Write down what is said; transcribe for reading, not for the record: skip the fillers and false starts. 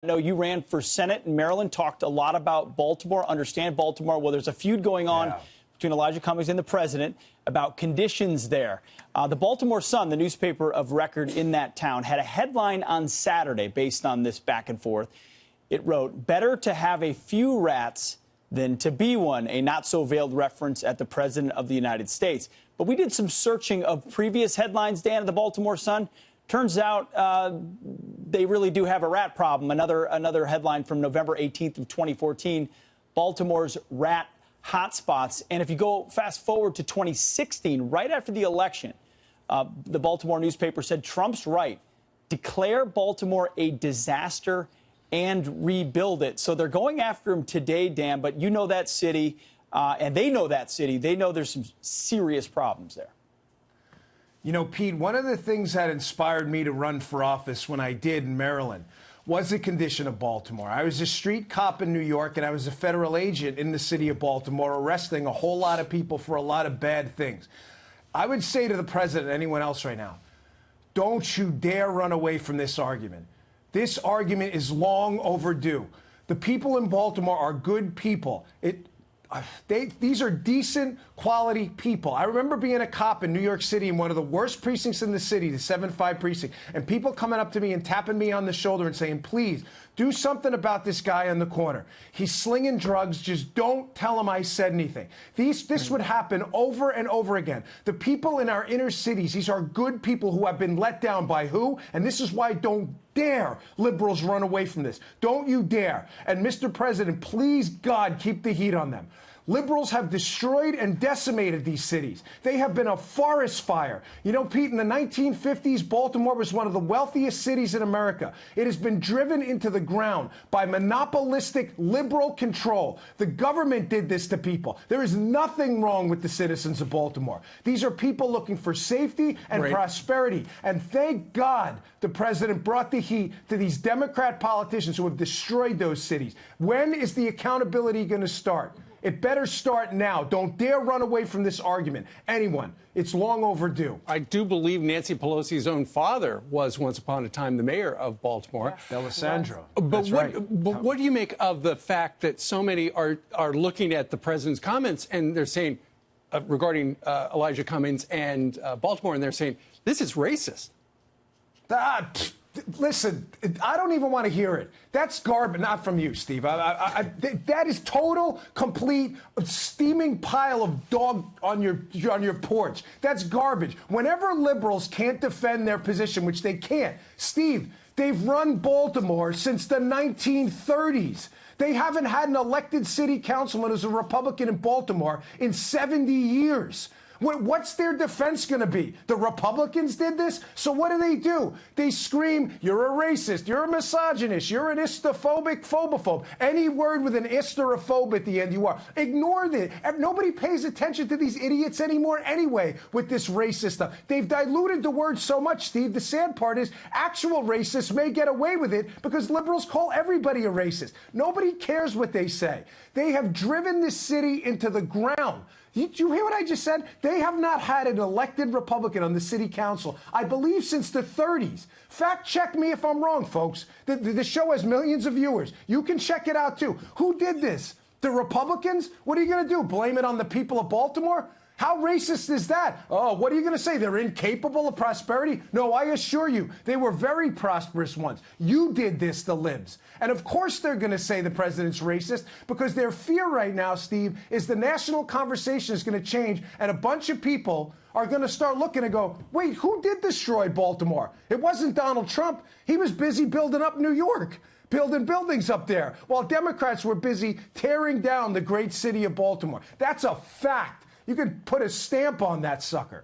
I know you ran for Senate in Maryland, talked a lot about Baltimore, understand Baltimore. Well, there's a feud going on between Elijah Cummings and the president about conditions there. The Baltimore Sun, the newspaper of record in that town, had a headline on Saturday based on this back and forth. It wrote, "Better to have a few rats than to be one," a not-so-veiled reference at the President of the United States. But we did some searching of previous headlines, Dan, at the Baltimore Sun. Turns out they really do have a rat problem. Another headline from November 18th of 2014, Baltimore's rat hotspots. And if you go fast forward to 2016, right after the election, the Baltimore newspaper said Trump's right. Declare Baltimore a disaster and rebuild it. So they're going after him today, Dan, but you know that city, and they know that city. They know there's some serious problems there. You know, Pete, one of the things that inspired me to run for office when I did in Maryland was the condition of Baltimore. I was a street cop in New York, and I was a federal agent in the city of Baltimore, arresting a whole lot of people for a lot of bad things. I would say to the president and anyone else right now, don't you dare run away from this argument. This argument is long overdue. The people in Baltimore are good people. These are decent, quality people. I remember being a cop in New York City in one of the worst precincts in the city, the 7-5 precinct, and people coming up to me and tapping me on the shoulder and saying, please, do something about this guy on the corner. He's slinging drugs. Just don't tell him I said anything. This would happen over and over again. The people in our inner cities, these are good people who have been let down by who? And this is why don't dare liberals run away from this. Don't you dare. And Mr. President, please, God, keep the heat on them. Liberals have destroyed and decimated these cities. They have been a forest fire. You know, Pete, in the 1950s, Baltimore was one of the wealthiest cities in America. It has been driven into the ground by monopolistic liberal control. The government did this to people. There is nothing wrong with the citizens of Baltimore. These are people looking for safety and prosperity. And thank God the president brought the heat to these Democrat politicians who have destroyed those cities. When is the accountability going to start? It better start now. Don't dare run away from this argument. Anyone. It's long overdue. I do believe Nancy Pelosi's own father was once upon a time the mayor of Baltimore. Alessandro. But what do you make of the fact that so many are looking at the president's comments and they're saying, regarding Elijah Cummings and Baltimore, and they're saying, this is racist? Listen, I don't even want to hear it. That's garbage. Not from you, Steve. That is total, complete, steaming pile of dog on your porch. That's garbage. Whenever liberals can't defend their position, which they can't, Steve, they've run Baltimore since the 1930s. They haven't had an elected city councilman who's a Republican in Baltimore in 70 years. What's their defense going to be? The Republicans did this? So what do? They scream, you're a racist, you're a misogynist, you're an istophobic, phobophobe. Any word with an ist or a phobe at the end, you are. Ignore that. Nobody pays attention to these idiots anymore anyway with this racist stuff. They've diluted the word so much, Steve. The sad part is actual racists may get away with it because liberals call everybody a racist. Nobody cares what they say. They have driven this city into the ground. Did you hear what I just said? They have not had an elected Republican on the city council, I believe, since the 30s. Fact check me if I'm wrong, folks. The show has millions of viewers. You can check it out, too. Who did this? The Republicans? What are you going to do? Blame it on the people of Baltimore? How racist is that? Oh, what are you going to say? They're incapable of prosperity? No, I assure you, they were very prosperous once. You did this, the libs. And of course they're going to say the president's racist because their fear right now, Steve, is the national conversation is going to change and a bunch of people are going to start looking and go, wait, who did destroy Baltimore? It wasn't Donald Trump. He was busy building up New York, building buildings up there, while Democrats were busy tearing down the great city of Baltimore. That's a fact. You could put a stamp on that sucker.